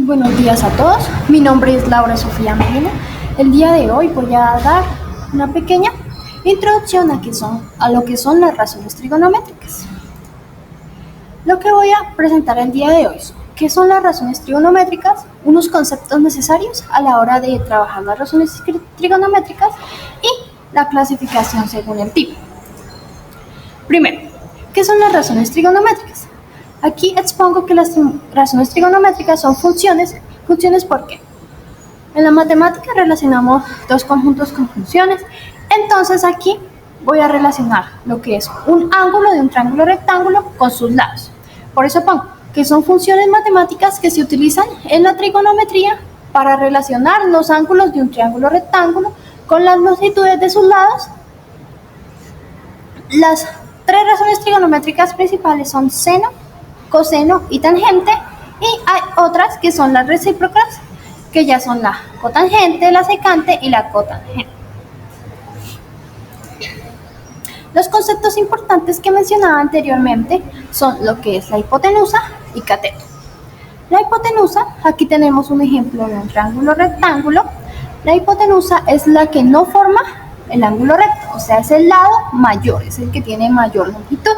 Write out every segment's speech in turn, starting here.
Buenos días a todos, mi nombre es Laura Sofía Medina. El día de hoy voy a dar una pequeña introducción a lo que son las razones trigonométricas. Lo que voy a presentar el día de hoy son qué son las razones trigonométricas, unos conceptos necesarios a la hora de trabajar las razones trigonométricas y la clasificación según el tipo. Primero, ¿qué son las razones trigonométricas? Aquí expongo que las razones trigonométricas son funciones. ¿Funciones por qué? En la matemática relacionamos dos conjuntos con funciones, entonces aquí voy a relacionar lo que es un ángulo de un triángulo rectángulo con sus lados. Por eso pongo que son funciones matemáticas que se utilizan en la trigonometría para relacionar los ángulos de un triángulo rectángulo con las longitudes de sus lados. Las tres razones trigonométricas principales son seno, coseno y tangente, y hay otras que son las recíprocas, que ya son la cotangente, la secante y la cotangente. Los conceptos importantes que mencionaba anteriormente son lo que es la hipotenusa y cateto. La hipotenusa, aquí tenemos un ejemplo de un triángulo rectángulo. La hipotenusa es la que no forma el ángulo recto, o sea, es el lado mayor, es el que tiene mayor longitud.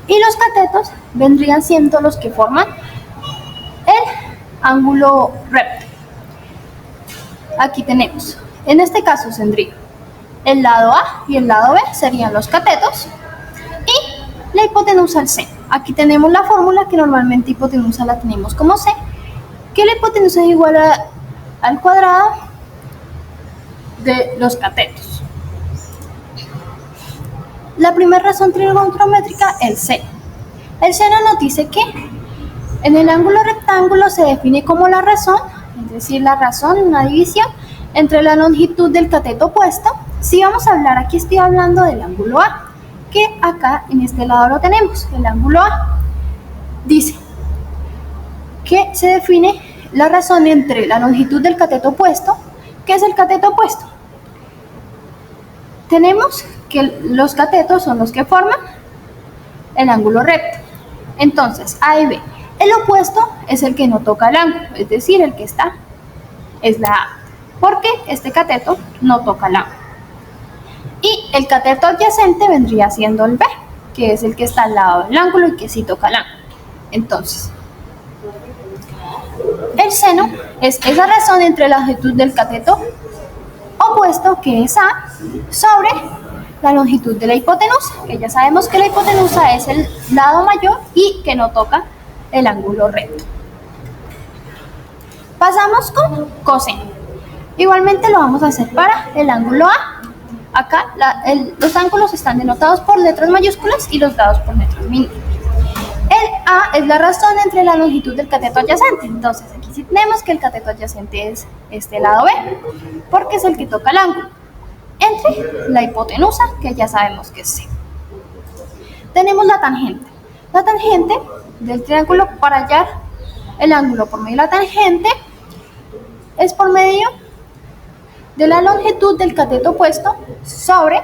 Y los catetos vendrían siendo los que forman el ángulo recto. Aquí tenemos, en este caso tendría el lado A y el lado B serían los catetos y la hipotenusa el seno. Aquí tenemos la fórmula que normalmente hipotenusa la tenemos como C, que la hipotenusa es igual al cuadrado de los catetos. La primera razón trigonométrica, el seno. El seno nos dice que en el ángulo rectángulo se define como la razón, es decir, la razón, una división entre la longitud del cateto opuesto. Si vamos a hablar, aquí estoy hablando del ángulo A, que acá en este lado lo tenemos, el ángulo A. Dice que se define la razón entre la longitud del cateto opuesto. ¿Qué es el cateto opuesto? Tenemos que los catetos son los que forman el ángulo recto. Entonces, A y B. El opuesto es el que no toca el ángulo, es decir, el que está es la A, porque este cateto no toca el ángulo. Y el cateto adyacente vendría siendo el B, que es el que está al lado del ángulo y que sí toca el ángulo. Entonces, el seno es esa razón entre la longitud del cateto opuesto, que es A, sobre la longitud de la hipotenusa, que ya sabemos que la hipotenusa es el lado mayor y que no toca el ángulo recto. Pasamos con coseno. Igualmente lo vamos a hacer para el ángulo A. Acá los ángulos están denotados por letras mayúsculas y los lados por letras minúsculas. El A es la razón entre la longitud del cateto adyacente. Entonces aquí sí tenemos que el cateto adyacente es este lado B, porque es el que toca el ángulo, entre la hipotenusa, que ya sabemos que es C. Tenemos la tangente. La tangente del triángulo, para hallar el ángulo por medio de la tangente, es por medio de la longitud del cateto opuesto sobre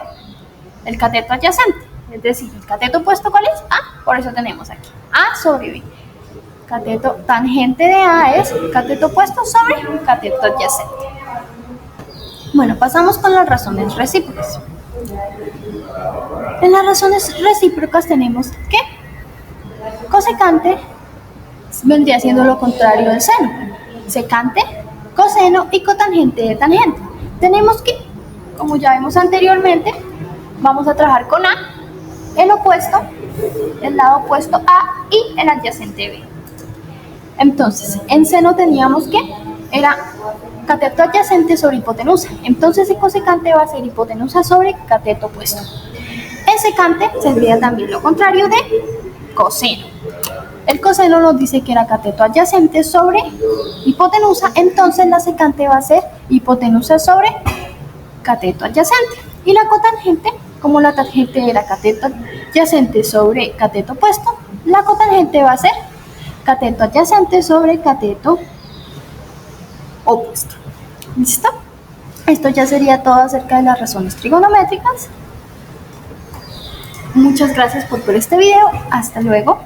el cateto adyacente. Es decir, el cateto opuesto, ¿cuál es? A, por eso tenemos aquí A sobre B. Cateto tangente de A es cateto opuesto sobre cateto adyacente. Bueno, pasamos con las razones recíprocas. En las razones recíprocas tenemos que cosecante vendría siendo lo contrario del seno, secante, coseno y cotangente de tangente. Tenemos que, como ya vimos anteriormente, vamos a trabajar con A, el opuesto, el lado opuesto A y el adyacente B. Entonces, en seno teníamos que era cateto adyacente sobre hipotenusa. Entonces, el cosecante va a ser hipotenusa sobre cateto opuesto. En secante sería también lo contrario de coseno. El coseno nos dice que era cateto adyacente sobre hipotenusa, entonces la secante va a ser hipotenusa sobre cateto adyacente. Y la cotangente, como la tangente era cateto adyacente sobre cateto opuesto, la cotangente va a ser cateto adyacente sobre cateto opuesto. ¿Listo? Esto ya sería todo acerca de las razones trigonométricas. Muchas gracias por ver este video. Hasta luego.